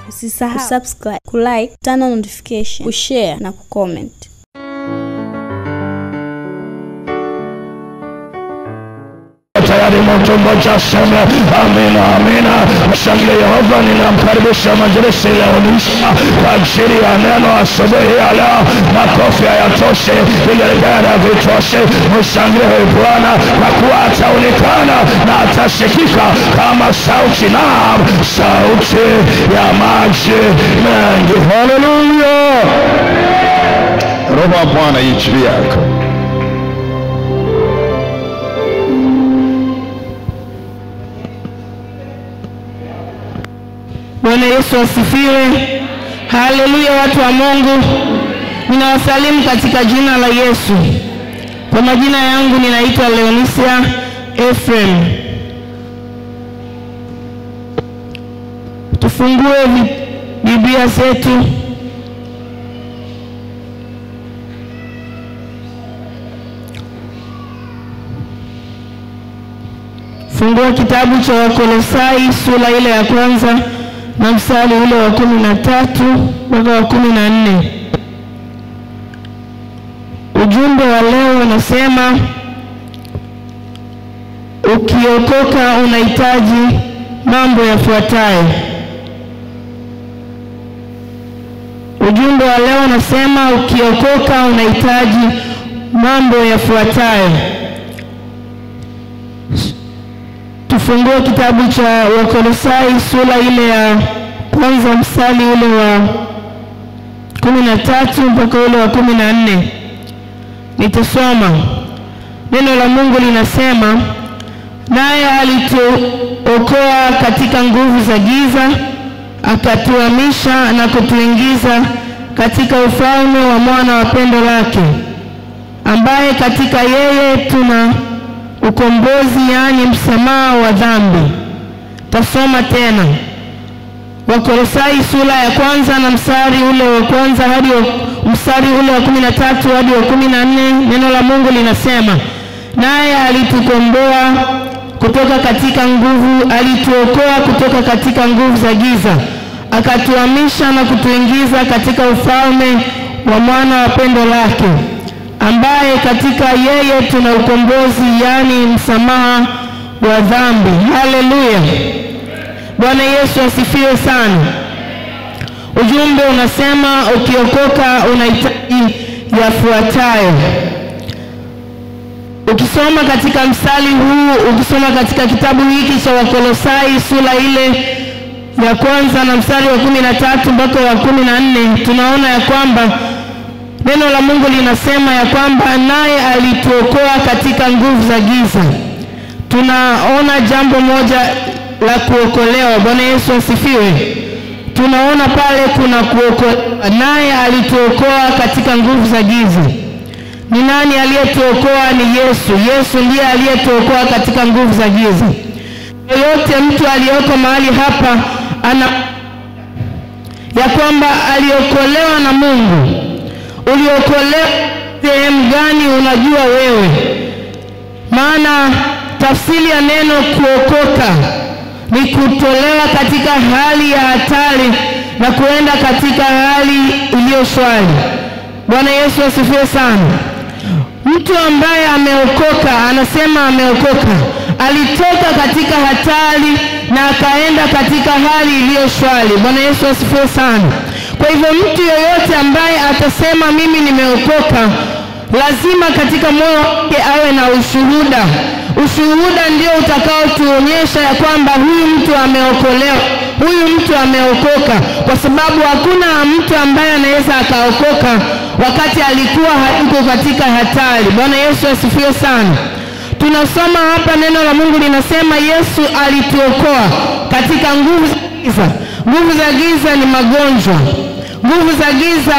Usisahau subscribe, kulike, turn on notification, kushare na kucomment. Tayari moto mmoja sema amina amina. Mshangilie Yehova, ninamkaribisha majirisi leo nisha kwa ajili ya neno asubuhi ya leo. Makofi hayatoshe, vigelegele vitoshe. Mshangilie Bwana kwa kuwa ataonekana na atasikika kama sauti, naam, sauti ya maji mengi. Haleluya. Roho wa Bwana yu juu yako. Bwana Yesu asifiwe. Haleluya watu wa Mungu. Ninawasalimu katika jina la Yesu. Kwa majina yangu ninaitwa Leonisia Ephraim. Tufungue Biblia zetu Fungua kitabu cha Wakolosai sura ile ya kwanza na mstari ule wa 13 mpaka wa 14. Ujumbe wa leo unasema ukiokoka unahitaji mambo yafuatayo. Ujumbe wa leo unasema ukiokoka unahitaji mambo yafuatayo. Tufungue kitabu cha Wakolosai sura ile ya kwanza mstari ule wa 13 mpaka ule wa 14. Nitasoma. Neno la Mungu linasema, naye alituokoa katika nguvu za giza, akatuhamisha na kutuingiza katika ufalme wa mwana wa pendo lake, ambaye katika yeye tuna ukombozi, yani msamaha wa dhambi. Tasoma tena. Wakolosai sura ya kwanza na mstari ule wa kwanza hadi mstari ule wa 13 hadi wa 14. Neno la Mungu linasema, naye alituokoa kutoka katika nguvu za giza, akatuhamisha na kutuingiza katika ufalme wa mwana wa pendo lake, ambaye katika yeye tuna ukombozi, yani msamaha wa dhambi. Haleluya. Bwana Yesu asifiwe sana. Ujumbe unasema ukiokoka unahitaji yafuatayo. Ukisoma katika mstari huu, ukisoma katika kitabu hiki cha Wakolosai sura ile ya kwanza na mstari wa 13 mpaka wa 14, tunaona ya kwamba neno la Mungu linasema ya kwamba naye alituokoa katika nguvu za giza. Tunaona jambo moja la kuokolewa. Bwana Yesu asifiwe. Tunaona pale kuna kuokolewa. Naye alituokoa katika nguvu za giza. Ni nani aliyetuokoa? Ni Yesu. Yesu ndiye aliyetuokoa katika nguvu za giza. Yoyote mtu aliyoko mahali hapa ana ya kwamba aliokolewa na Mungu. Uliokolewa sehemu gani unajua wewe? Maana tafsiri ya neno kuokoka ni kutolewa katika hali ya hatari na kuenda katika hali iliyo shwari. Bwana Yesu asifiwe sana. Mtu ambaye ameokoka, anasema ameokoka, alitoka katika hatari na akaenda katika hali iliyo shwari. Bwana Yesu asifiwe sana. Kwa hivyo mtu yoyote ambaye atasema mimi nimeokoka, lazima katika moyo wake awe na ushuhuda. Ushuhuda ndio utakao tuonyesha ya kwamba huyu mtu ameokolewa, huyu mtu ameokoka, kwa sababu hakuna mtu ambaye anaweza akaokoka wakati alikuwa hayuko katika hatari. Bwana Yesu asifiwe sana. Tunasoma hapa neno la Mungu linasema Yesu alituokoa katika nguvu za giza. Nguvu za giza ni magonjwa. Nguvu za giza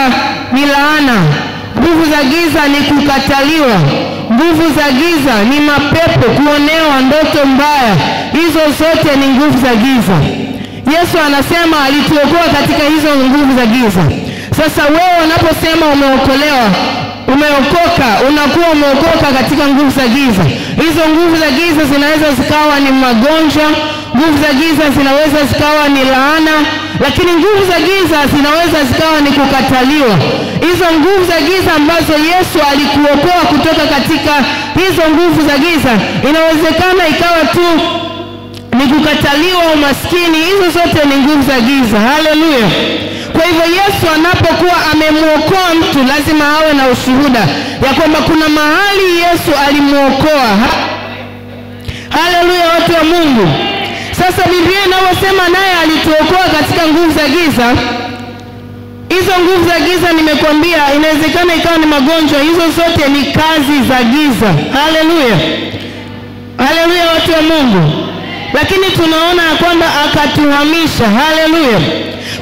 ni laana. Nguvu za giza ni kukataliwa. Nguvu za giza ni mapepo, kuonewa, ndoto mbaya. Hizo zote ni nguvu za giza. Yesu anasema alituokoa katika hizo nguvu za giza. Sasa wewe unaposema umeokolewa, umeokoka, unakuwa umeokoka katika nguvu za giza. Hizo nguvu za giza zinaweza zikawa ni magonjwa, Nguvu za giza zinaweza zikawa ni laana, lakini nguvu za giza zinaweza zikawa ni kukataliwa. Hizo nguvu za giza ambazo Yesu alikuokoa kutoka katika hizo nguvu za giza, inawezekana ikawa tu ni kukataliwa, umaskini. Hizo zote ni nguvu za giza. Haleluya. Kwa hivyo Yesu anapokuwa amemuokoa mtu, lazima awe na ushuhuda ya kwamba kuna mahali Yesu alimuokoa. Haleluya, watu wa Mungu. Sasa Biblia inasema naye alituokoa katika nguvu za giza. Hizo nguvu za giza nimekwambia inawezekana ikawa ni magonjwa. Hizo zote ni kazi za giza. Haleluya. Haleluya, watu wa Mungu. Lakini tunaona kwamba akatuhamisha. Haleluya.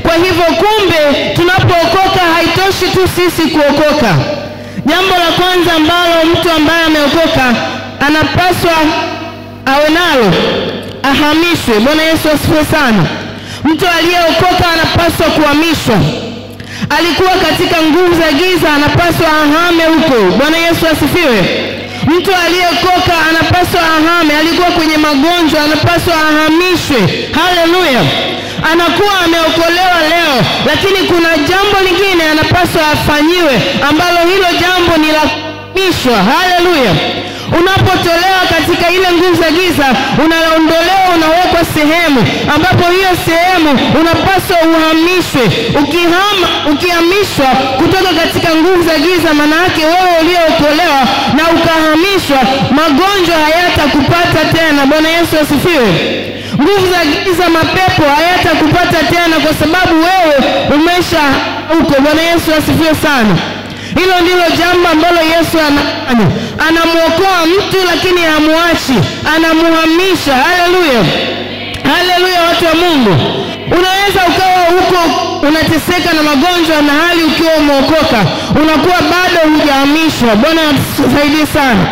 Kwa hivyo kumbe tunapookoka haitoshi tu sisi kuokoka. Jambo la kwanza ambalo mtu ambaye ameokoka anapaswa awe nalo, ahamishwe. Bwana Yesu asifiwe sana. Mtu aliyeokoka anapaswa kuhamishwa. Alikuwa katika nguvu za giza, anapaswa ahame huko. Bwana Yesu asifiwe. Mtu aliyeokoka anapaswa ahame. Alikuwa kwenye magonjwa, anapaswa ahamishwe. Haleluya. Anakuwa ameokolewa leo, lakini kuna jambo lingine anapaswa afanyiwe, ambalo hilo jambo ni la kuhamishwa. Haleluya. Unapotolewa katika ile nguvu za giza, unaondolewa, unawekwa sehemu ambapo hiyo sehemu unapaswa uhamishwe. Ukihamishwa kutoka katika nguvu za giza, maana yake wewe uliokolewa na ukahamishwa, magonjwa hayatakupata tena. Bwana Yesu asifiwe. Nguvu za giza, mapepo hayatakupata tena kwa sababu wewe umesha uko. Bwana Yesu asifiwe sana. Hilo ndilo jambo ambalo Yesu anafanya. Anamuokoa mtu lakini hamuachi, anamuhamisha. Haleluya. Haleluya, watu wa Mungu. Unaweza ukawa huko unateseka na magonjwa na hali ukiwa umeokoka, unakuwa bado hujahamishwa. Bwana atusaidie sana.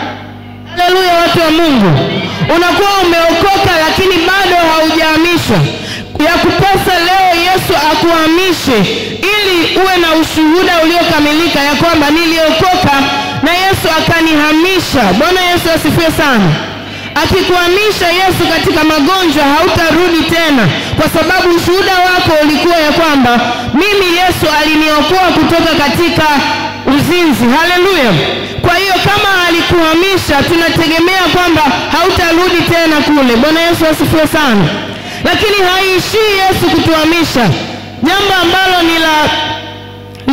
Haleluya, watu wa Mungu. Unakuwa umeokoka lakini bado haujahamishwa. Ya kupasa leo Yesu akuhamishe ili uwe na ushuhuda uliokamilika ya kwamba niliokoka na Yesu akanihamisha. Bwana Yesu asifiwe sana. Akikuhamisha Yesu katika magonjwa, hautarudi tena, kwa sababu ushuhuda wako ulikuwa ya kwamba mimi Yesu aliniokoa kutoka katika uzinzi. Haleluya. Kwa hiyo kama alikuhamisha, tunategemea kwamba hautarudi tena kule. Bwana Yesu asifiwe sana. Lakini haishii Yesu kutuhamisha. Jambo ambalo ni la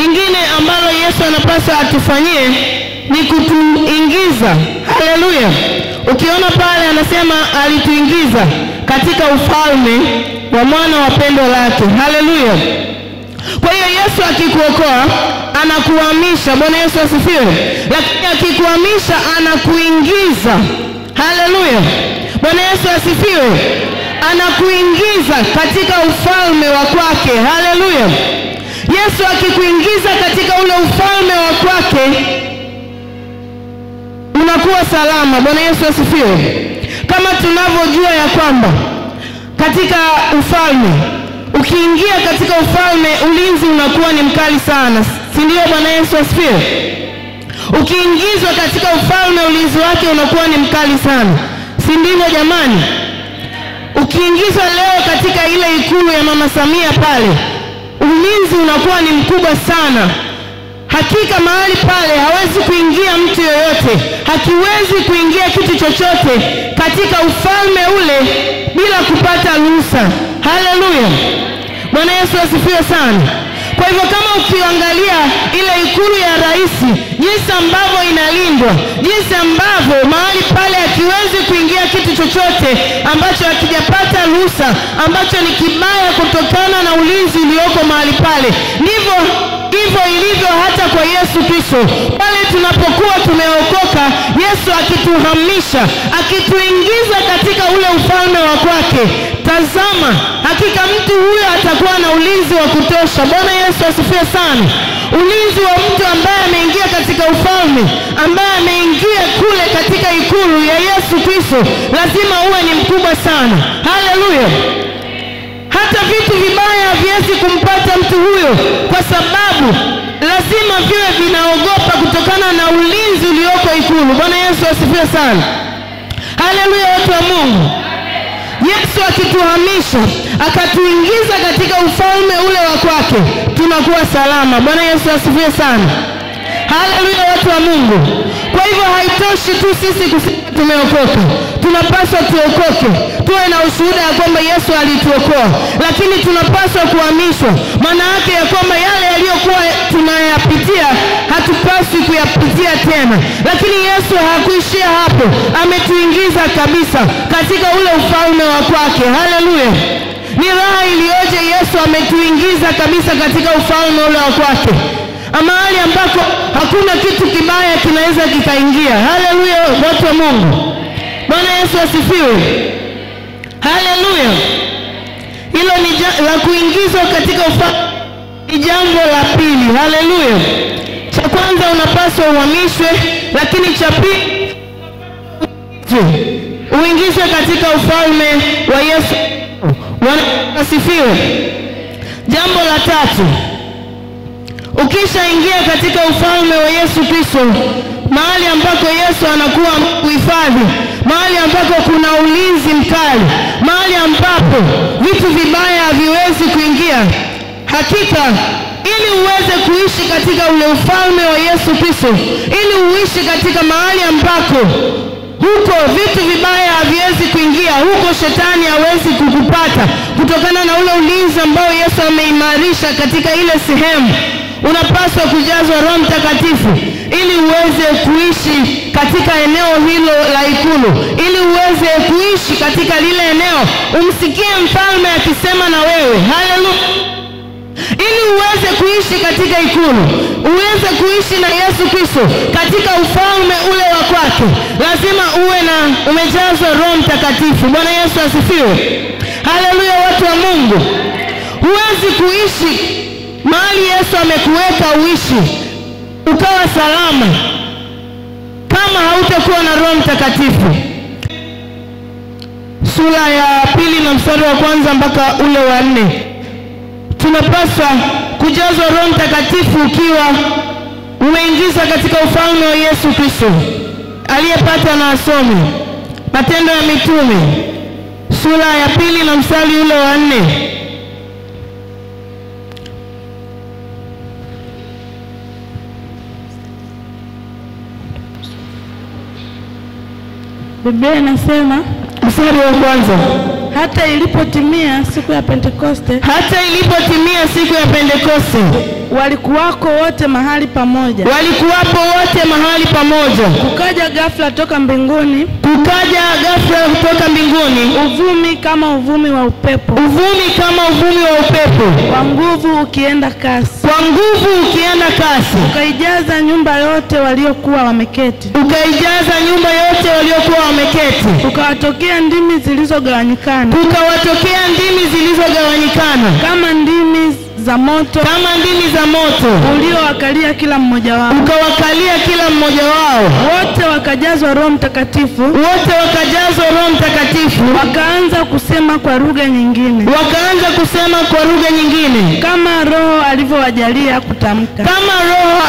lingine ambalo Yesu anapaswa atufanyie ni kutuingiza. Haleluya. Ukiona pale anasema alituingiza katika ufalme wa mwana wa pendo lake. Haleluya. Kwa hiyo Yesu akikuokoa anakuhamisha. Bwana Yesu asifiwe. Lakini akikuhamisha anakuingiza. Haleluya. Bwana Yesu asifiwe. Anakuingiza katika ufalme wa kwake. Haleluya. Yesu akikuingiza katika ule ufalme wa kwake, unakuwa salama. Bwana Yesu asifiwe. Kama tunavyojua ya kwamba katika ufalme, ukiingia katika ufalme, ulinzi unakuwa ni mkali sana, si ndio? Bwana Yesu asifiwe. Ukiingizwa katika ufalme, ulinzi wake unakuwa ni mkali sana, si ndivyo jamani? Ukiingizwa leo katika ile ikulu ya Mama Samia pale, ulinzi unakuwa ni mkubwa sana. Hakika mahali pale hawezi kuingia mtu yoyote, hakiwezi kuingia kitu chochote katika ufalme ule bila kupata ruhusa. Haleluya. Bwana Yesu asifiwe sana. Kwa hivyo kama ukiangalia ile ikulu ya rais, jinsi ambavyo inalindwa, jinsi ambavyo mahali pale hakiwezi kuingia kitu chochote ambacho hakijapata ruhusa, ambacho ni kibaya kutokana na ulinzi ulioko mahali pale, ndivyo ilivyo hata kwa Yesu Kristo. Pale tunapokuwa tumeokoka, Yesu akituhamisha, akituingiza katika ule ufalme wa kwake, tazama, hakika mtu huyo atakuwa na ulinzi wa kutosha. Bwana Yesu asifiwe sana. Ulinzi wa mtu ambaye ameingia katika ufalme, ambaye ameingia kule katika ikulu ya Yesu Kristo, lazima uwe ni mkubwa sana. Haleluya. Hata vitu vibaya haviwezi kumpata mtu huyo, kwa sababu lazima viwe vinaogopa kutokana na ulinzi ulioko ikulu. Bwana Yesu asifiwe sana. Haleluya, watu wa Mungu. Yesu akituhamisha akatuingiza katika ufalme ule wa kwake, tunakuwa salama. Bwana Yesu asifiwe sana. Haleluya, watu wa Mungu. Kwa hivyo haitoshi tu sisi kusema tumeokoka, tunapaswa tuokoke, tuwe na ushuhuda ya kwamba Yesu alituokoa, lakini tunapaswa kuhamishwa. Maana yake ya kwamba yale yaliyokuwa tunayapitia hatupaswi kuyapitia tena. Lakini Yesu hakuishia hapo, ametuingiza kabisa katika ule ufalme wa kwake. Haleluya. Ni raha iliyoje Yesu ametuingiza kabisa katika ufalme ule wa kwake, mahali ambako hakuna kitu kibaya kinaweza kikaingia. Haleluya, watu wa Mungu. Bwana Yesu asifiwe. Haleluya. Hilo ni la kuingizwa katika ufalme, ni jambo la pili. Haleluya. Cha kwanza unapaswa uhamishwe, lakini cha pili uingizwe katika ufalme wa Yesu. Bwana asifiwe. Jambo la tatu, ukishaingia katika ufalme wa Yesu Kristo, mahali ambako Yesu anakuwa kuhifadhi, mahali ambako kuna ulinzi mkali, mahali ambapo vitu vibaya haviwezi kuingia. Hakika ili uweze kuishi katika ule ufalme wa Yesu Kristo, ili uishi katika mahali ambako huko vitu vibaya haviwezi kuingia, huko shetani hawezi kukupata, kutokana na ule ulinzi ambao Yesu ameimarisha katika ile sehemu, unapaswa kujazwa Roho Mtakatifu ili uweze kuishi katika eneo hilo la ikulu, ili uweze kuishi katika lile eneo, umsikie mfalme akisema na wewe. Haleluya. Ili uweze kuishi katika ikulu, uweze kuishi na Yesu Kristo katika ufalme ule wa kwake, lazima uwe na umejazwa Roho Mtakatifu. Bwana Yesu asifiwe. Haleluya, watu wa Mungu. Huwezi kuishi mahali Yesu amekuweka uishi ukawa salama kama hautakuwa na Roho Mtakatifu. Sura ya 2 na mstari wa 1 mpaka ule wa 4. Tunapaswa kujazwa Roho Mtakatifu ukiwa umeingiza katika ufalme wa Yesu Kristo, aliyepata na asome Matendo ya Mitume sura ya 2 na mstari ule wa 4. Biblia inasema mstari wa 1, hata ilipotimia siku ya Pentekoste, walikuwako wote mahali pamoja. Kukaja ghafla toka mbinguni, uvumi kama uvumi wa upepo, kwa nguvu ukienda kasi. Ukaijaza nyumba yote waliokuwa wameketi. Ukawatokea ndimi zilizogawanyikana, kama ndimi za moto, uliowakalia kila mmoja wao. Wote wakajazwa Roho Mtakatifu, wakaanza kusema kwa lugha nyingine, kama Roho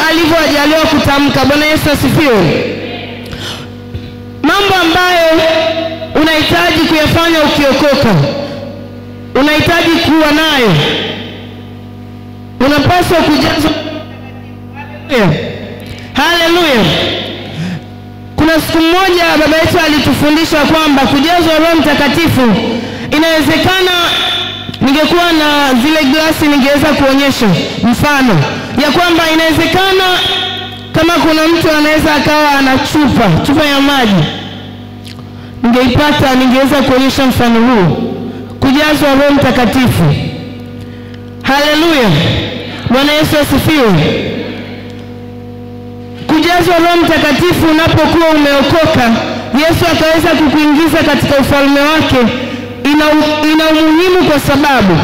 alivyowajalia kutamka. Bwana Yesu asifiwe. Mambo ambayo unahitaji kuyafanya ukiokoka, unahitaji kuwa nayo, unapaswa kujazwa. Haleluya. Kuna siku moja baba yetu alitufundisha kwamba kujazwa Roho Mtakatifu inawezekana. Ningekuwa na zile glasi ningeweza kuonyesha mfano ya kwamba inawezekana kama kuna mtu anaweza akawa ana chupa ya maji, ningeweza kuonyesha mfano huu, kujazwa Roho Mtakatifu. Haleluya. Bwana Yesu asifiwe. Kujazwa Roho Mtakatifu unapokuwa umeokoka, Yesu akaweza kukuingiza katika ufalme wake, ina umuhimu kwa sababu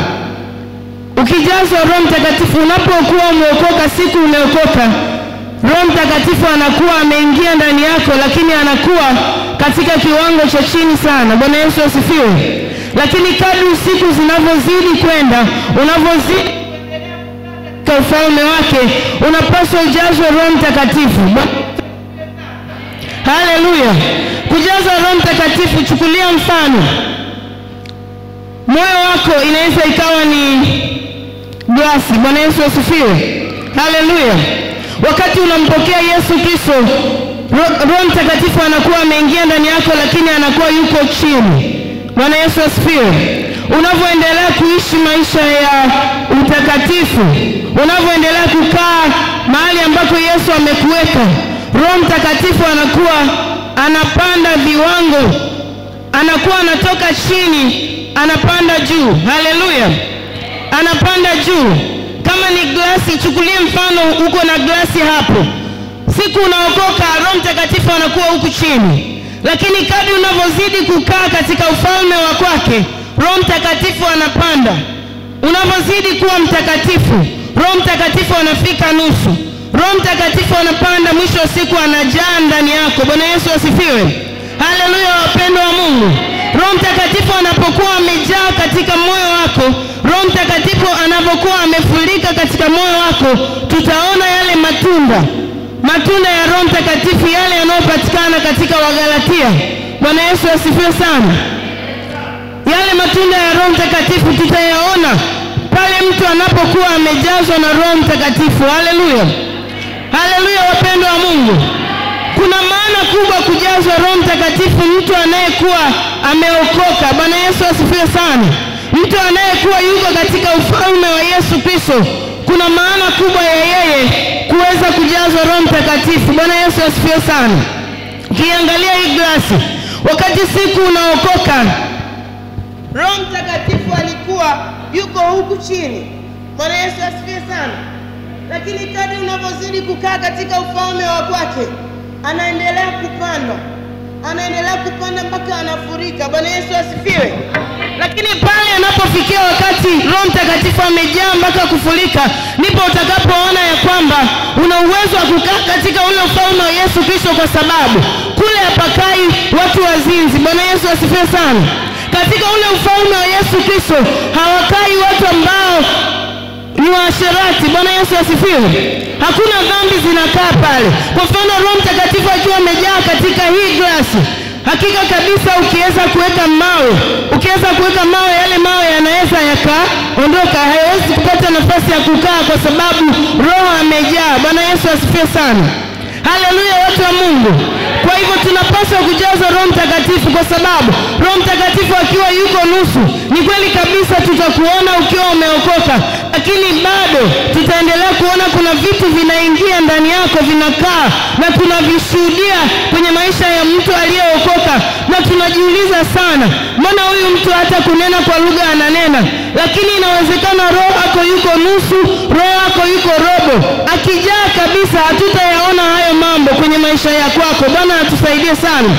ukijazwa Roho Mtakatifu unapokuwa umeokoka, siku umeokoka, Roho Mtakatifu anakuwa ameingia ndani yako, lakini anakuwa katika kiwango cha chini sana. Bwana Yesu asifiwe. Lakini kadri siku zinavyozidi kwenda, unavyozidi kwa ufalme wake, unapaswa ujazwe Roho Mtakatifu. Haleluya. Kujazwa Roho Mtakatifu, chukulia mfano. moyo wako inaweza ikawa ni glasi. Bwana Yesu asifiwe. Haleluya. Wakati unampokea Yesu Kristo, Roho Mtakatifu anakuwa ameingia ndani yako, lakini anakuwa yuko chini. Bwana Yesu asifiwe. Unavyoendelea kuishi maisha ya utakatifu, unavyoendelea kukaa mahali ambako Yesu amekuweka, Roho Mtakatifu anakuwa anapanda viwango, anakuwa anatoka chini anapanda juu. Haleluya. Anapanda juu. Kama ni glasi, chukulie mfano uko na glasi hapo. Siku unaokoka, Roho Mtakatifu anakuwa huku chini. Lakini kadri unavyozidi kukaa katika ufalme wa kwake, Roho Mtakatifu anapanda. Unavyozidi kuwa mtakatifu, Roho Mtakatifu anafika nusu. Roho Mtakatifu anapanda, mwisho wa siku anajaa ndani yako. Bwana Yesu asifiwe. Haleluya wapendwa wa Mungu. Roho Mtakatifu anapokuwa amejaa katika moyo wako, Roho Mtakatifu anapokuwa amefurika katika moyo wako, tutaona yale matunda ya Roho Mtakatifu, yale yanayopatikana katika Wagalatia. Bwana Yesu asifiwe sana. Yale matunda ya Roho Mtakatifu tutayaona pale mtu anapokuwa amejazwa na Roho Mtakatifu. Haleluya. Haleluya wapendwa wa Mungu. Kuna maana kubwa kujazwa Roho Mtakatifu mtu anayekuwa ameokoka. Bwana Yesu asifiwe sana. Mtu anayekuwa yuko katika ufalme wa Yesu Kristo, kuna maana kubwa ya yeye kuweza kujazwa Roho Mtakatifu. Bwana Yesu asifiwe sana. Kiangalia hii glasi, wakati siku unaokoka, Roho Mtakatifu alikuwa yuko huku chini. Bwana Yesu asifiwe sana. Lakini kadri unavyozidi kukaa katika ufalme wa kwake, anaendelea kupanda mpaka anafurika. Bwana Yesu asifiwe. Lakini pale anapofikia wakati Roho Mtakatifu amejaa mpaka kufurika, ndipo utakapoona ya kwamba una uwezo wa kukaa katika ule ufalme wa Yesu Kristo, kwa sababu kule hapakai watu wazinzi. Bwana Yesu asifiwe sana. Katika ule ufalme wa Yesu Kristo hawakai watu ambao ni waasherati. Bwana Yesu asifiwe. Hakuna dhambi zinakaa pale. Kwa mfano Roho Mtakatifu akiwa amejaa katika hii glasi, hakika kabisa ukiweza kuweka mawe, yale mawe yanaweza yakaondoka, hayawezi kupata nafasi ya kukaa kwa sababu Roho amejaa. Bwana Yesu asifiwe sana. Haleluya watu wa Mungu. Kwa hivyo tunapaswa kujaza Roho Mtakatifu, kwa sababu Roho Mtakatifu akiwa yuko nusu, ni kweli kabisa tutakuona ukiwa umeokoka, lakini bado tutaendelea kuona kuna vitu vinaingia ndani yako, vinakaa na tunavishuhudia kwenye maisha ya mtu aliyeokoka, na tunajiuliza sana, mbona huyu mtu hata kunena kwa lugha ananena, lakini inawezekana roho yako yuko nusu, roho yako yuko robo. Akijaa kabisa hatutayaona hayo mambo kwenye maisha ya kwako. Bwana atusaidie sana.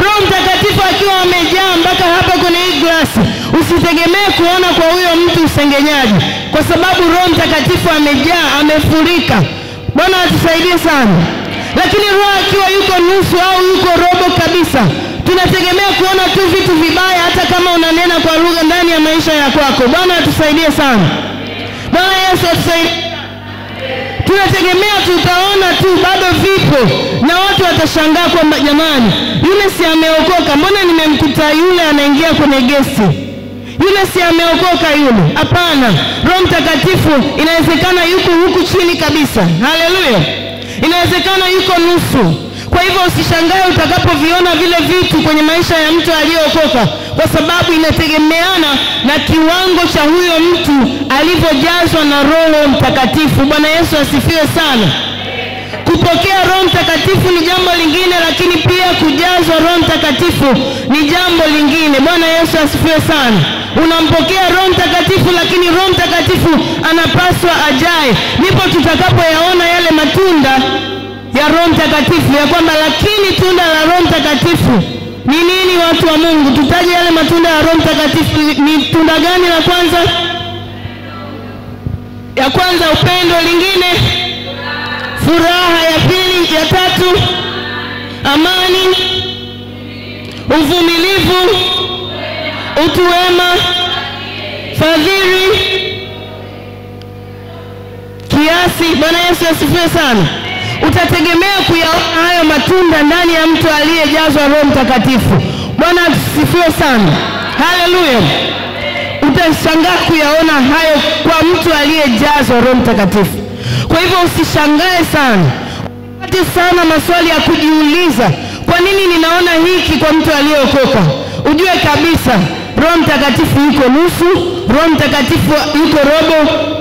Roho Mtakatifu akiwa amejaa mpaka hapa kwenye hii glasi, usitegemee kuona kwa huyo mtu usengenyaji, kwa sababu Roho Mtakatifu amejaa, amefurika. Bwana atusaidie sana. Lakini roho akiwa yuko nusu au yuko robo kabisa, tunategemea kuona tu vitu vibaya hata kama unanena kwa lugha ndani ya maisha ya kwako. Bwana atusaidie sana. Bwana Yesu atusaidie. Tunategemea tutaona tu bado vipo, na watu watashangaa kwamba jamani, yule si ameokoka, mbona nimemkuta yule anaingia kwenye gesi, yule si ameokoka yule. Hapana, Roho Mtakatifu inawezekana yuko huku chini kabisa. Haleluya. Inawezekana yuko nusu. Kwa hivyo usishangae utakapoviona vile vitu kwenye maisha ya mtu aliyeokoka, kwa sababu inategemeana na kiwango cha huyo mtu alivyojazwa na Roho Mtakatifu. Bwana Yesu asifiwe sana. Kupokea Roho Mtakatifu ni jambo lingine, lakini pia kujazwa Roho Mtakatifu ni jambo lingine. Bwana Yesu asifiwe sana. Unampokea Roho Mtakatifu, lakini Roho Mtakatifu anapaswa ajae. Ndipo tutakapoyaona yale matunda ya Roho Mtakatifu, ya kwamba lakini tunda la Roho Mtakatifu ni nini watu wa Mungu? Tutaje yale matunda ya Roho Mtakatifu. Ni tunda gani la kwanza? Ya kwanza upendo, lingine furaha, ya pili, ya tatu amani, uvumilivu, utu wema, fadhili, kiasi. Bwana Yesu asifiwe sana. Utategemea kuyaona hayo matunda ndani ya mtu aliyejazwa Roho Mtakatifu. Bwana asifiwe sana. Haleluya. utashangaa kuyaona hayo kwa mtu aliyejazwa Roho Mtakatifu. Kwa hivyo usishangae sana, upate sana maswali ya kujiuliza, kwa nini ninaona hiki kwa mtu aliyeokoka? Ujue kabisa Roho Mtakatifu yuko nusu, Roho Mtakatifu yuko robo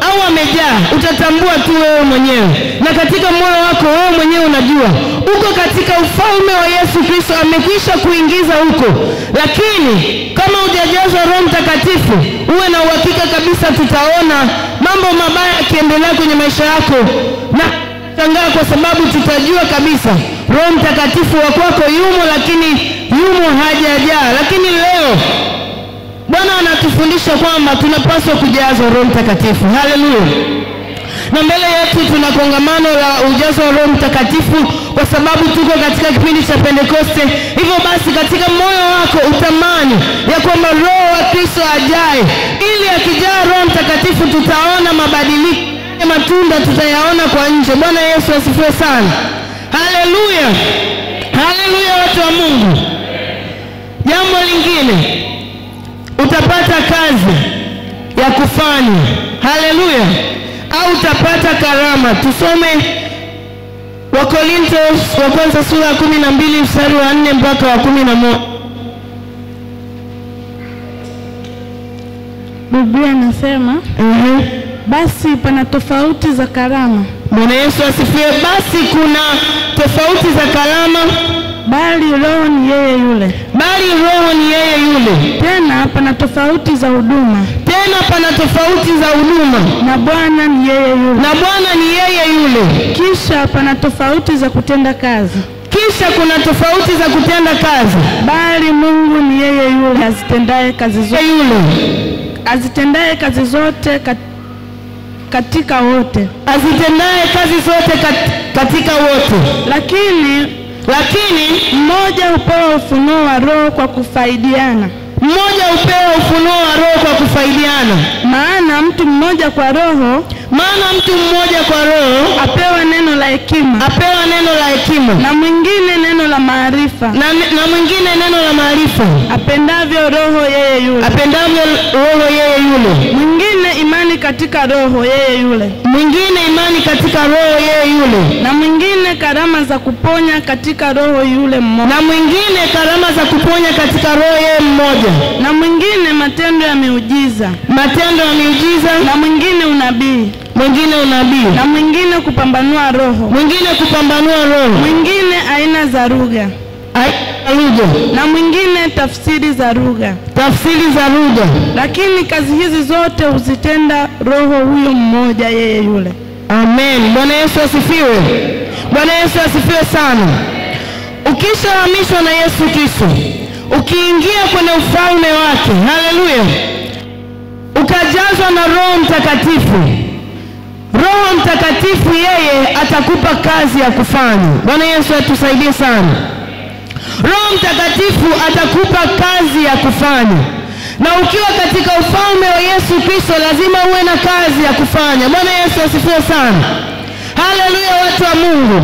au amejaa. Utatambua tu wewe mwenyewe, na katika moyo wako wewe mwenyewe unajua uko katika ufalme wa Yesu Kristo, amekwisha kuingiza huko. Lakini kama hujajazwa Roho Mtakatifu, uwe na uhakika kabisa tutaona mambo mabaya yakiendelea kwenye maisha yako, na tangaa kwa sababu tutajua kabisa Roho Mtakatifu wa kwako yumo, lakini yumo hajajaa. Lakini leo Bwana anatufundisha kwamba tunapaswa kujazwa Roho Mtakatifu. Haleluya. Na mbele yetu tuna kongamano la ujazo wa Roho Mtakatifu kwa sababu tuko katika kipindi cha Pentekoste. Hivyo basi katika moyo wako utamani ya kwamba Roho wa Kristo ajae, ili akijaa Roho Mtakatifu tutaona mabadiliko, matunda tutayaona kwa nje. Bwana Yesu asifiwe sana. Haleluya. Haleluya watu wa Mungu. Jambo lingine, utapata kazi ya kufanya. Haleluya. Au utapata karama. Tusome Wakorintho wa kwanza sura ya 12 mstari wa 4 mpaka wa 11. Biblia inasema, basi pana tofauti za karama. Bwana Yesu asifiwe. Basi kuna tofauti za karama, bali Roho ni yeye yule. Bali Roho ni yeye yule. Tena pana tofauti za huduma. Tena pana tofauti za huduma. Na Bwana ni yeye yule. Na Bwana ni yeye yule. Kisha pana tofauti za kutenda kazi. Kisha kuna tofauti za kutenda kazi. Bali Mungu ni yeye yule azitendaye kazi zote. Yule azitendaye kazi zote katika wote. Azitendaye kazi zote katika wote. Lakini mmoja hupewa ufunuo wa Roho kwa kufaidiana. Mmoja hupewa ufunuo wa Roho kwa kufaidiana. Maana mtu mmoja kwa Roho apewa neno la hekima. Apewa neno la hekima. Na mwingine neno la maarifa. Na mwingine neno la maarifa. Apendavyo Roho yeye yule. Apendavyo Roho yeye yule. Mwingine imani katika Roho yeye yule. Mwingine imani katika Roho yeye yule. Na mwingine karama za kuponya katika Roho yule mmoja. Na mwingine karama za kuponya katika Roho yeye mmoja. Na mwingine matendo ya miujiza. Matendo ya miujiza. Na mwingine unabii. Mwingine unabii. Na mwingine kupambanua roho. Mwingine kupambanua roho. Mwingine aina za lugha. Na mwingine tafsiri za lugha. Tafsiri za lugha. Lakini kazi hizi zote huzitenda Roho huyo mmoja yeye yule. Amen. Bwana Yesu asifiwe. Bwana Yesu asifiwe sana. Ukishahamishwa na Yesu Kristo, ukiingia kwenye ufalme wake, haleluya, ukajazwa na Roho Mtakatifu, Roho Mtakatifu yeye atakupa kazi ya kufanya. Bwana Yesu atusaidie sana. Roho Mtakatifu atakupa kazi ya kufanya. Na ukiwa katika ufalme wa Yesu Kristo lazima uwe na kazi ya kufanya. Bwana Yesu asifiwe sana. Haleluya watu wa Mungu.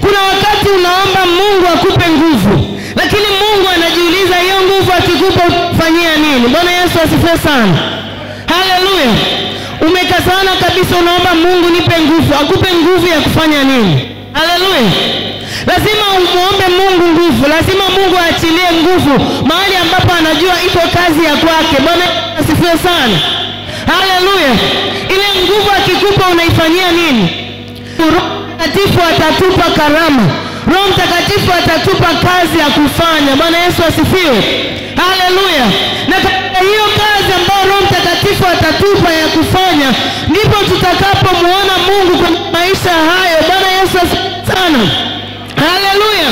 Kuna wakati unaomba Mungu akupe nguvu, lakini Mungu anajiuliza hiyo nguvu akikupa ufanyia nini? Bwana Yesu asifiwe sana. Haleluya. Umekazana kabisa unaomba Mungu nipe nguvu, akupe nguvu ya kufanya nini? Haleluya. Lazima umuombe Mungu nguvu, lazima Mungu aachilie nguvu mahali ambapo anajua iko kazi ya kwake. Bwana asifiwe sana. Haleluya. Ile nguvu akikupa unaifanyia nini? Roho Mtakatifu atatupa karama. Roho Mtakatifu atatupa kazi ya kufanya. Bwana Yesu asifiwe. Haleluya. Na katika hiyo kazi ambayo Roho Mtakatifu atatupa ya kufanya, ndipo tutakapomuona Mungu kwa maisha hayo. Bwana Yesu asifiwe sana. Haleluya.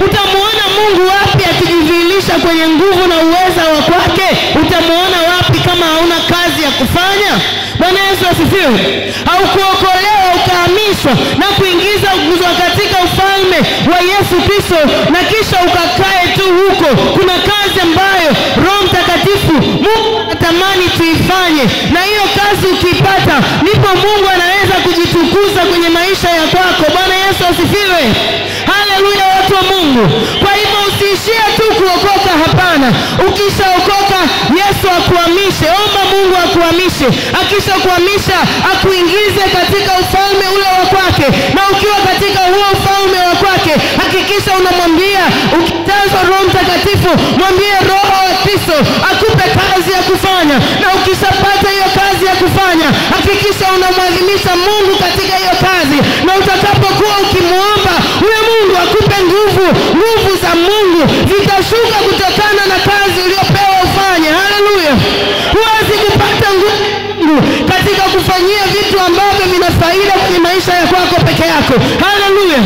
Utamuona Mungu wapi akijidhihirisha kwenye nguvu na uweza wa kwake? Utamuona wapi kama hauna kazi ya kufanya? Bwana Yesu asifiwe. Haukuokolewa ukahamishwa na kuingizwa katika ufalme wa Yesu Kristo na kisha ukakae tu huko. Kuna kazi ambayo Roho Mtakatifu Mungu anatamani tuifanye, na hiyo kazi ukipata ndipo Mungu anaweza kujitukuza kwenye maisha ya kwako. Bwana Yesu asifiwe. Haleluya watu wa Mungu. Kwa hivyo kuishia tu kuokoka, hapana. Ukishaokoka Yesu akuhamishe, omba Mungu akuhamishe. Akisha kuhamisha akuingize katika ufalme ule wa kwake, na ukiwa katika huo ufalme wa kwake hakikisha unamwambia, ukitazwa Roho Mtakatifu mwambie Roho wa Kristo akupe kazi ya kufanya, na ukishapata hiyo kazi ya kufanya hakikisha unamwadhimisha Mungu katika hiyo kazi, na utakapokuwa ukimuomba huyo Mungu akupe nguvu za Mungu zitashuka kutokana na kazi uliyopewa ufanye. Haleluya. Huwezi kupata nguvu katika kufanyia vitu ambavyo vina faida kwenye maisha ya kwako peke yako. Haleluya.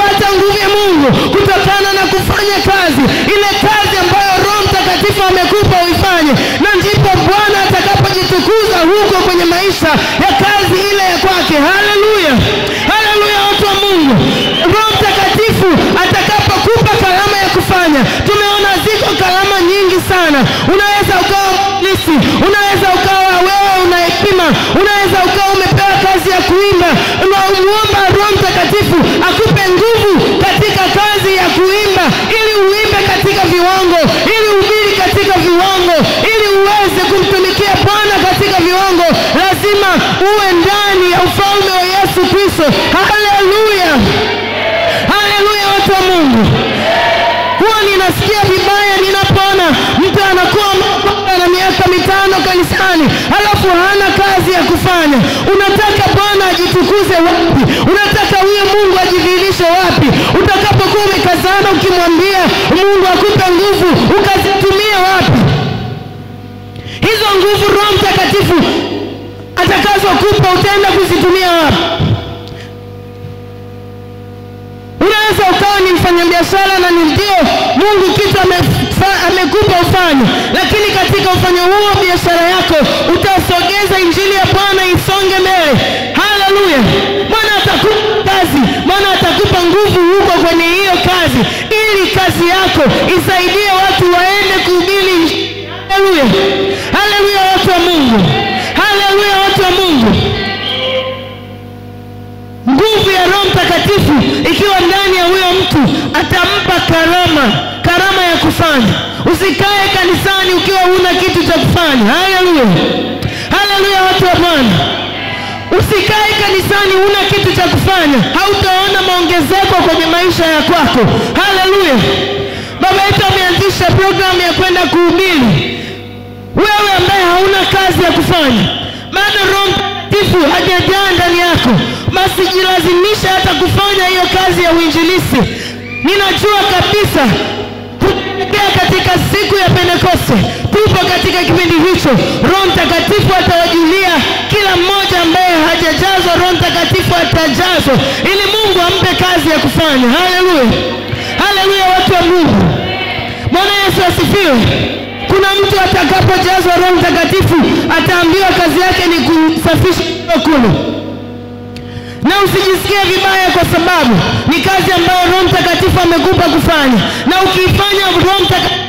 Pata nguvu ya Mungu kutokana na kufanya kazi, ile kazi ambayo Roho Mtakatifu amekupa uifanye, na ndipo Bwana atakapojitukuza huko kwenye maisha ya kazi ile ya kwake. Haleluya. Haleluya watu wa Mungu. Roho Mtakatifu atakapokupa karama ya kufanya, tumeona ziko karama nyingi sana. Unaweza ukawa mlisi, unaweza ukawa wewe unaipima, unaweza ukawa umepewa kazi ya kuimba. Unamuomba Roho Mtakatifu akupe nguvu katika kazi ya kuimba, ili uimbe katika viwango, ili uhubiri katika viwango, ili uweze kumtumikia Bwana katika viwango. Lazima uwe ndani ya ufalme wa Yesu Kristo. Haleluya. Haleluya watu wa Mungu. Huwa ninasikia vibaya ninapoona mtu anakuwa na miaka 5 kanisani alafu hana kazi ya kufanya. Unataka Bwana ajitukuze wapi? Unataka huyo Mungu ajidhihirishe wapi? Utakapokuwa umekazana ukimwambia Mungu akupe nguvu, ukazitumia wapi? Hizo nguvu Roho Mtakatifu atakazokupa utaenda kuzitumia wapi? Unaweza ukawa ni mfanyabiashara na ndio Mungu kitu amekupa ufanye, lakini katika ufanye huo biashara yako utasogeza injili ya Bwana isonge mbele. Haleluya. Bwana atakupa kazi, Bwana atakupa nguvu huko kwenye hiyo kazi, ili kazi yako isaidie watu waende kuhubiri injili. Haleluya. Haleluya watu wa Mungu. Haleluya watu wa Mungu. Nguvu ya Roho Mtakatifu ikiwa ndani ya huyo mtu atampa karama ya kufanya. Usikae kanisani ukiwa huna kitu cha kufanya. Haleluya. Haleluya watu wa Bwana. Usikae kanisani huna kitu cha kufanya, hautaona maongezeko kwenye maisha ya kwako. Haleluya. Baba yetu ameanzisha programu ya kwenda kuhubiri. Wewe ambaye hauna kazi ya kufanya, maana Roho Mtakatifu hajajaa ndani yako, basi jilazimisha hata kufanya hiyo kazi ya uinjilisti. Ninajua kabisa kuelekea katika siku ya Pentekoste, tupo katika kipindi hicho. Roho Mtakatifu atawajulia kila mmoja ambaye hajajazwa, Roho Mtakatifu atajazwa ili Mungu ampe kazi ya kufanya. Haleluya. Haleluya watu wa Mungu. Bwana Yesu asifiwe. Kuna mtu atakapojazwa Roho Mtakatifu ataambiwa kazi yake ni kusafisha kule. Na usijisikie vibaya kwa sababu ni kazi ambayo Roho Mtakatifu amekupa kufanya, na ukiifanya Roho Mtakatifu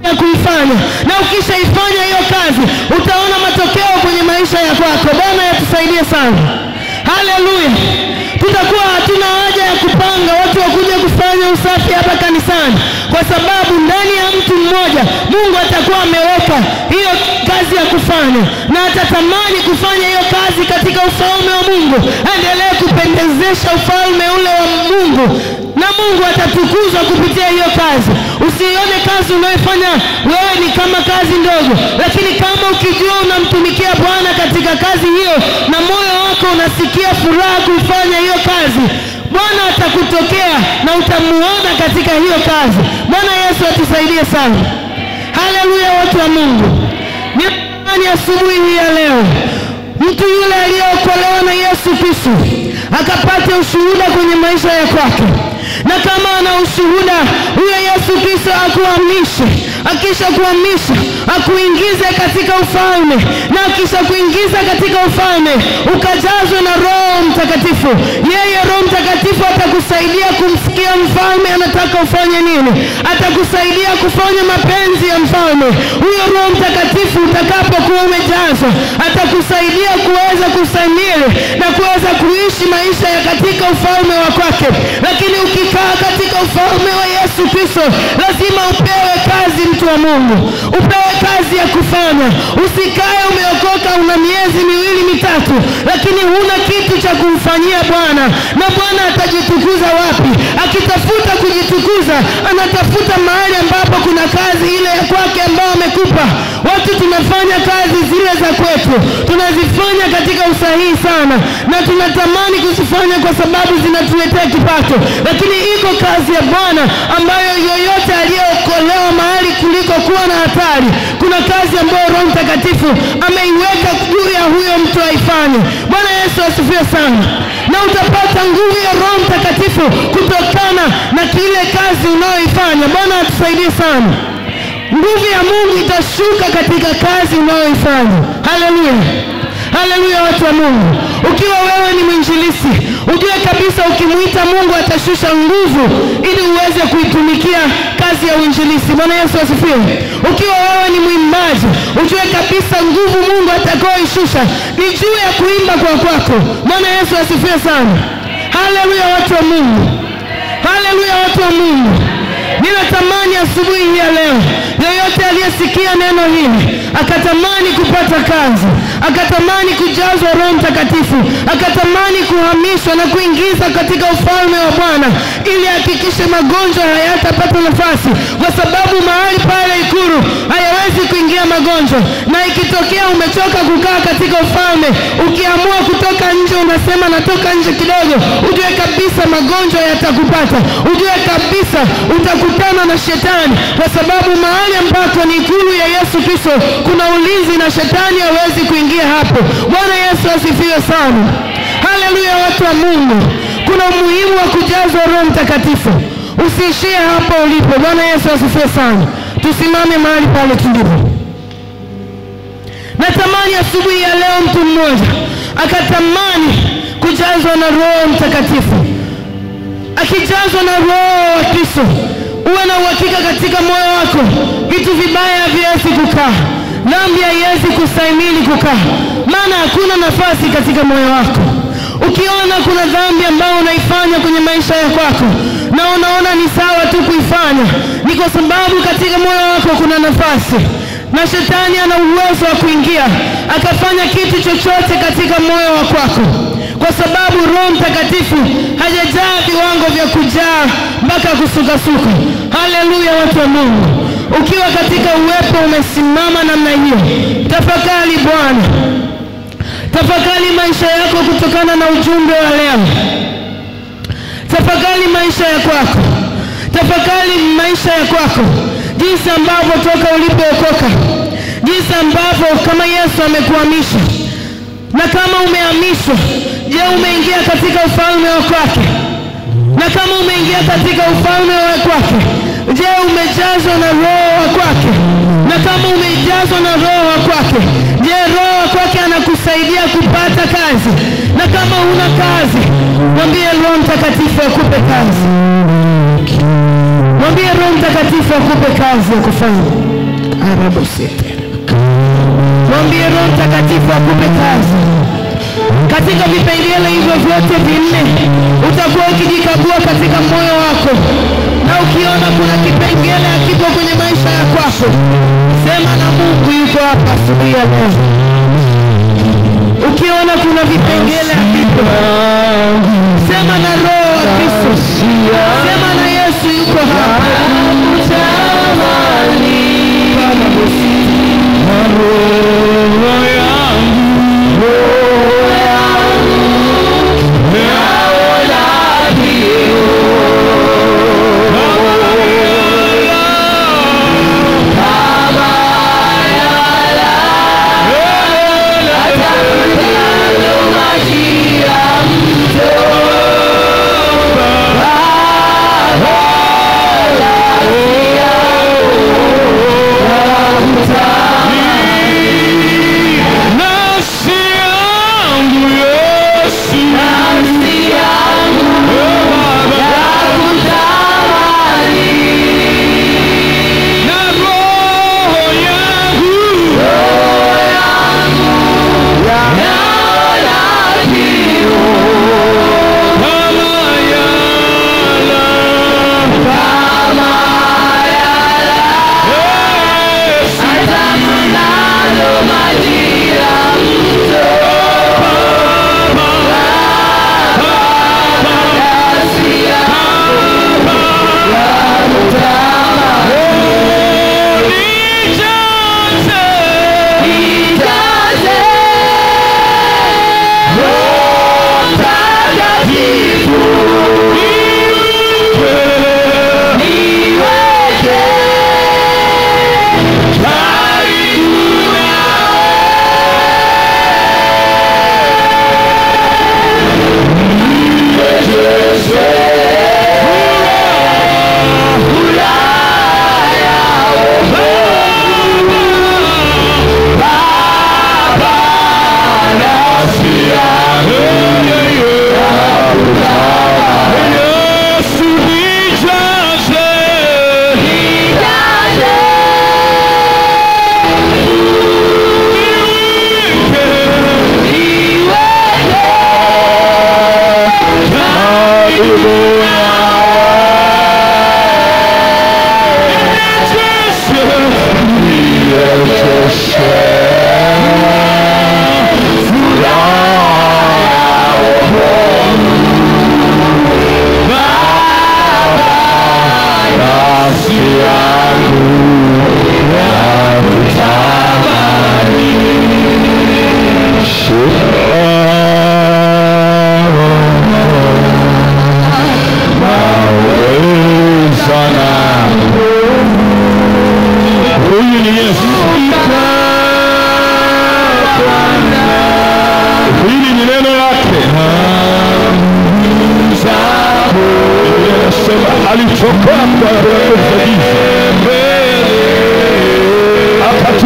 ya kuifanya, na ukishaifanya hiyo kazi utaona matokeo kwenye maisha ya kwako. Bwana yatusaidie sana. Haleluya. Tutakuwa hatuna haja ya kupanga watu wakuja kufanya usafi hapa kanisani, kwa sababu ndani ya mtu mmoja Mungu atakuwa ameweka hiyo kazi ya kufanya, na atatamani kufanya hiyo kazi katika ufalme wa Mungu. Endelee kupendezesha ufalme ule wa Mungu, na Mungu atatukuzwa kupitia hiyo kazi. Usione kazi unayofanya wewe ni kama kazi ndogo, lakini kama ukijua unamtumikia Bwana katika kazi hiyo na moyo wako unasikia furaha kufanya hiyo kazi, Bwana atakutokea na utamuona katika hiyo kazi. Bwana Yesu atusaidie sana. Haleluya watu wa Mungu. Ni asubuhi hii ya leo mtu yule aliyeokolewa na Yesu Kristo akapata ushuhuda kwenye maisha ya kwake, na kama ana ushuhuda huyo Yesu Kristo akuhamishe. Akisha kuhamisha akuingize katika ufalme, na kisha kuingiza katika ufalme ukajazwe na Roho Mtakatifu. Yeye Roho Mtakatifu atakusaidia kumsikia mfalme anataka ufanye nini, atakusaidia kufanya mapenzi ya mfalme. Huyo Roho Mtakatifu utakapokuwa umejazwa atakusaidia kuweza kusamili na kuweza kuishi maisha ya katika ufalme wa kwake. Lakini ukikaa katika ufalme wa Yesu Kristo lazima upewe kazi, mtu wa Mungu, upewe kazi ya kufanya. Usikae umeokoka una miezi 2-3 lakini huna kitu cha kumfanyia Bwana. Na Bwana atajitukuza wapi? Akitafuta kujitukuza anatafuta mahali ambapo kuna kazi ile ya kwake ambayo amekupa. Watu tunafanya kazi zile za kwetu, tunazifanya katika usahihi sana na tunatamani kuzifanya kwa sababu zinatuletea kipato, lakini iko kazi ya Bwana ambayo yoyote aliyeokolewa mahali kuliko kuwa na hatari. Kuna kazi ambayo Roho Mtakatifu ameiweka juu ya huyo mtu aifanye. Bwana Yesu asifiwe sana. Na utapata nguvu ya Roho Mtakatifu kutokana na kile kazi unayoifanya. Bwana atusaidie sana. Nguvu ya Mungu itashuka katika kazi unayoifanya. Haleluya. Haleluya watu wa Mungu. Ukiwa wewe ni mwinjilisti, ujue kabisa ukimuita Mungu atashusha nguvu ili uweze kuitumikia kazi ya uinjilisti. Bwana Yesu asifiwe. Ukiwa wewe ni mwimbaji, ujue kabisa nguvu Mungu atakayoishusha ni juu ya kuimba kwa kwako. Bwana Yesu asifiwe sana. Haleluya watu wa Mungu. Haleluya watu wa Mungu. Ninatamani asubuhi hii ya leo yoyote aliyesikia neno hili akatamani kupata kazi, akatamani kujazwa Roho Mtakatifu, akatamani kuhamishwa na kuingizwa katika ufalme wa Bwana, ili hakikishe magonjwa hayatapata nafasi, kwa sababu mahali pale Ikulu hayawezi kuingia magonjwa. Na ikitokea umechoka kukaa katika ufalme, ukiamua kutoka nje unasema natoka nje kidogo, ujue kabisa magonjwa yatakupata. Ujue kabisa utakutana na shetani, kwa sababu mahali ambako ni Ikulu ya Yesu Kristo kuna ulinzi na shetani hawezi kuingia hapo. Bwana Yesu asifiwe sana. Haleluya watu wa Mungu. Kuna umuhimu wa kujazwa Roho Mtakatifu. Usiishie hapo ulipo. Bwana Yesu asifiwe sana. Tusimame mahali pale tulipo. Natamani asubuhi ya leo mtu mmoja akatamani kujazwa na Roho Mtakatifu. Akijazwa na Roho wa Kristo, uwe na uhakika katika moyo wako vitu vibaya haviwezi kukaa, dhambi haiwezi kustahimili kukaa, maana hakuna nafasi katika moyo wako. Ukiona kuna dhambi ambayo unaifanya kwenye maisha ya kwako na unaona ni sawa tu kuifanya, ni kwa sababu katika moyo wako kuna nafasi, na shetani ana uwezo wa kuingia akafanya kitu chochote katika moyo wa kwako, kwa sababu Roho Mtakatifu hajajaa viwango vya kujaa mpaka kusukasuka. Haleluya watu wa Mungu. Ukiwa katika uwepo umesimama namna hiyo, tafakari Bwana, tafakari maisha yako kutokana na ujumbe wa leo. Tafakari maisha ya kwako, tafakari maisha ya kwako, jinsi ambavyo toka ulipookoka, jinsi ambavyo kama Yesu amekuhamisha. Na kama umehamishwa, je, umeingia katika ufalme wa kwake? Na kama umeingia katika ufalme wa kwake, je, umejazwa na Roho wa kwake? Na kama umejazwa na Roho wa kwake, je, Roho wa kwake anakusaidia kupata kazi? Na kama huna kazi, mwambie Roho Mtakatifu akupe kazi. Mwambie Roho Mtakatifu akupe kazi ya kufanya. Mwambie Roho Mtakatifu akupe kazi. Katika vipengele hivyo vyote vinne utakuwa ukijikagua katika moyo wako, na ukiona kuna kipengele hakipo kwenye maisha ya kwako, sema na Mungu yuko hapa asubuhi ya leo. Ukiona kuna vipengele hakipo, sema na Roho wa Kristo, sema na Yesu yuko hapa.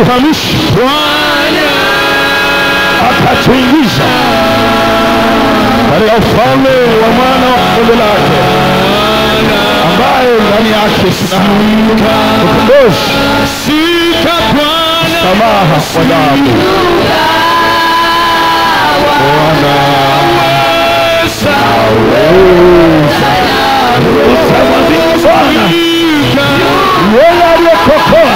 akatuhamisha, akatuingiza katika ufalme wa mwana wa pendo lake, ambaye ndani yake kuna ukombozi, samaha kwa dhambi. Utamwambia Bwana yeye aliyekokoa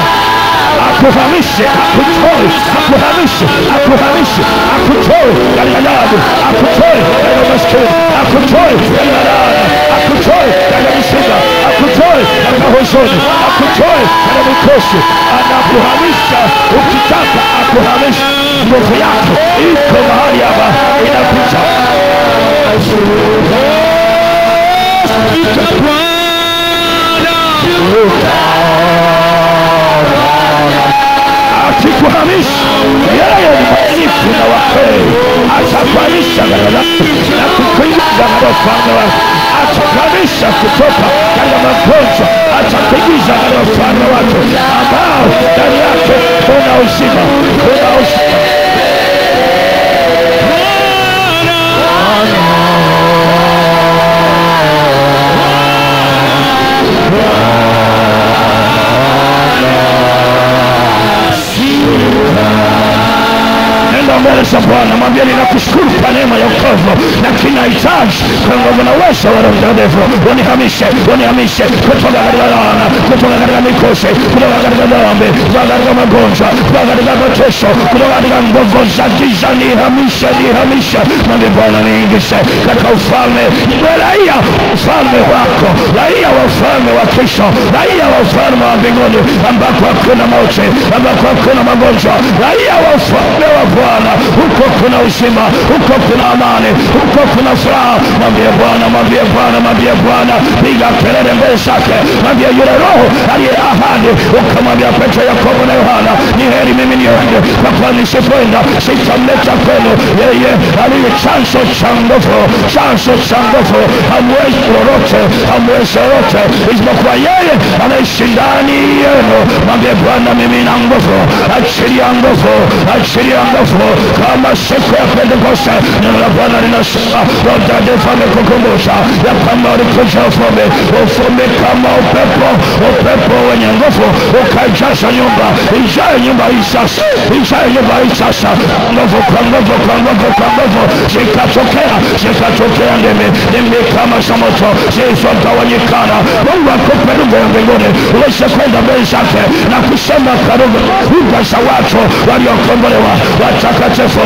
akuhamishe, akutoe, akuhamishe, akuhamishe, akutoe katika dhambi, akutoe katika umaskini, akutoe katika laana, akutoe katika misiba, akutoe katika huzuni, akutoe katika mikosi. Anakuhamisha ukitaka akuhamisha. Nguvu yako iko mahali hapa inapita. Akikuhamisha, yeye ni mwaminifu na wa kweli, atakuhamisha na kukuingiza katika ufalme wake. Atakuhamisha kutoka katika magonjwa, atakuingiza katika ufalme wake ambao ndani yake kuna uzima, kuna uzima. Mbele za Bwana mwambie, ninakushukuru kwa neema ya wokovu, na kinahitaji kwa nguvu na uwezo wa Roho Mtakatifu unihamishe, unihamishe kutoka katika laana, kutoka katika mikosi, kutoka katika dhambi, kutoka katika magonjwa, kutoka katika mateso, kutoka katika nguvu za giza. Nihamishe, nihamishe. Mwambie Bwana, niingize katika ufalme, raia ufalme wako, raia wa ufalme wa Kristo, raia wa ufalme wa mbinguni, ambako hakuna mauti, ambako hakuna magonjwa, raia wa ufalme wa Bwana. Huko kuna uzima, huko kuna amani, huko kuna furaha. Mwambie Bwana, mwambie Bwana, mwambie Bwana. Piga kelele mbele zake, mwambie yule Roho aliye ahadi, ukamwambia Petro, Yakobo na Yohana, ni heri mimi niende, kwa kuwa nisipoenda sitamleta kwenu yeye aliye chanzo cha nguvu, chanzo cha nguvu. Hamwezi lolote, hamwezi lolote isipokuwa yeye anaishi ndani yenu. Mwambie Bwana, mimi na nguvu, achilia nguvu, achilia nguvu. Kama siku ya Pentekoste, neno la Bwana linasema, Roho Mtakatifu amekukumbusha ya kwamba ulikuja ufalme, ufalme kama upepo, upepo wenye nguvu ukajaza nyumba. Ijae nyumba hii sasa, ijae nyumba hii sasa. Nguvu kwa nguvu, kwa nguvu, kwa nguvu. Zikatokea, zikatokea ndimi, ndimi kama za moto zilizotawanyikana. Mungu akupe lugha ya mbinguni uweze kwenda mbele zake na kusema kwa lugha za watu waliokombolewa, watakatifu.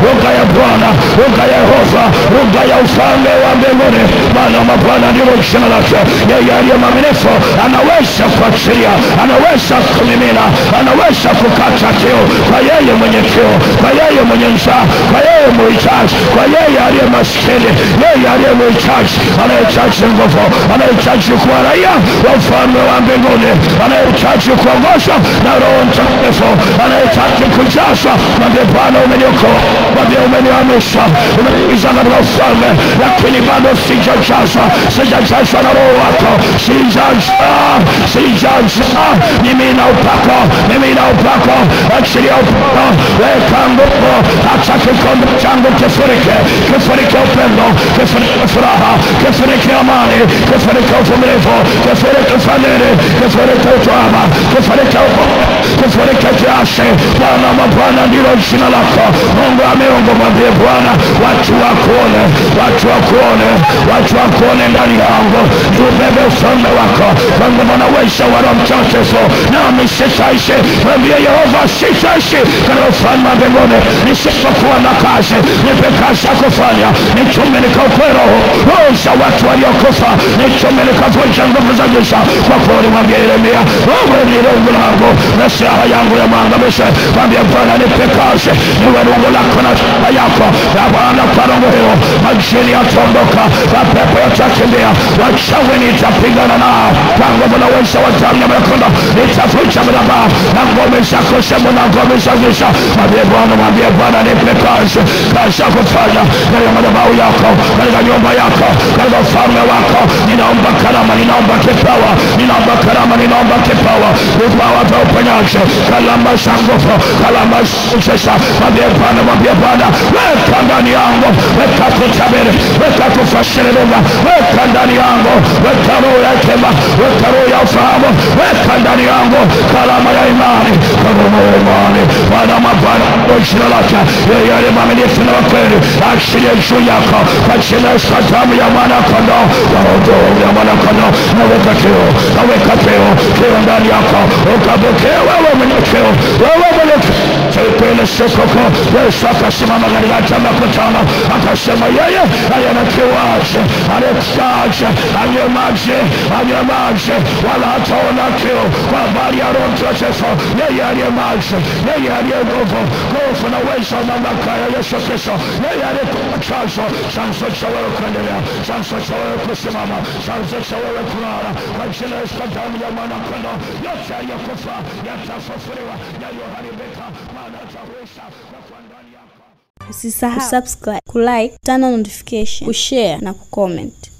Lugha ya Bwana, lugha ya Yehova, lugha ya ufalme wa mbinguni. Bwana wa mabwana ndilo jina lake. Yeye aliye mwaminifu anaweza kuachilia, anaweza kumimina, anaweza kukata kiu kwa yeye mwenye kiu, kwa yeye mwenye njaa, kwa yeye mhitaji, kwa yeye aliye maskini, yeye aliye mhitaji, anahitaji nguvu, anahitaji kuwa raia wa ufalme wa mbinguni, anahitaji kuongozwa na Roho Mtakatifu, anahitaji kujazwa. Mwambie Bwana, umeniokoa, mwambie umenihamisha, umeniingiza katika ufalme, lakini bado sijajazwa, sijajazwa na Roho wako, sijajazwa. Mimi na upako, mimi na upako, achilia upako, weka nguvu, acha kikombe changu kifurike, kifurike upendo, kifurike furaha, kifurike amani, kifurike uvumilivu, kifurike fadhili, kifurike utoba, kifurike upendo, kifurike kiasi. Bwana mabwana ndilo jina lako. Mungu wa miungu, mwambie Bwana, watu wakuone, watu wakuone, watu wakuone ndani yangu, ubebe ufalme wako kwa nguvu na uwezo wa Roho Mtakatifu. Nami sitaishi, mwambie Yehova, sitaishi katika ufalme wa mbinguni nisipokuwa na kazi. Nipe kazi ya kufanya, nitume nikaupe roho za watu waliokufa, nitume nikavunja nguvu za giza. Kwa kuwa ulimwambia Yeremia, wewe ni rungu langu na silaha yangu ya maangamizi. Mwambie Bwana, nipe kazi, niwe rungu lako na nyumba yako. Ya Bwana kwa roho hiyo, majini yatondoka, mapepo yatakimbia, wachawi nitapigana nao kwa nguvu na uwezo wa damu ya mwana-kondoo. Nitavunja madhabahu na ngome zako sema na ngome za giza. Mwambie Bwana nipe kazi ya kufanya katika madhabahu yako, katika nyumba yako, katika ufalme wako. Ninaomba karama, ninaomba kipawa, ninaomba karama, ninaomba kipawa, vipawa vya uponyaji, kalama za nguvu, kalama sasa. Mwambie Bwana weka ndani yangu, weka kutabiri, weka kufasiri lugha, weka ndani yangu, weka roho ya hekima, weka roho ya ufahamu, weka ndani yangu kalama ya imani, kalama ya imani. Bwana mabwana kwa jina lake, yeye aliye mwaminifu na kweli, achilie juu yako kwa jina la damu ya mwana-kondoo, ya mwana-kondoo. Naweka keo ndani yako, ukapokea wewe mwenye keo, wewe mwenye kile sikoko. Yesu akasimama katika makutano akasema yeye ana kiwaje, anakutaje, anywe maji wala hataona kiu kwa habari ya Roho Mtakatifu. Yeye aliye maji, yeye aliye nguvu na uwezo na mamlaka ya Yesu Kristo, yeye aliyekuwa chanzo cha wewe kuendelea, chanzo cha wewe kusimama, chanzo cha wewe kulala. Kwa jina la damu ya mwana-kondoo, yote yaliyokufa yatafufuliwa, yaliyoharibika maana yatahuisha kwa ndani yako. Usisahau subscribe, kulike, turn on notification, kushare na kucomment.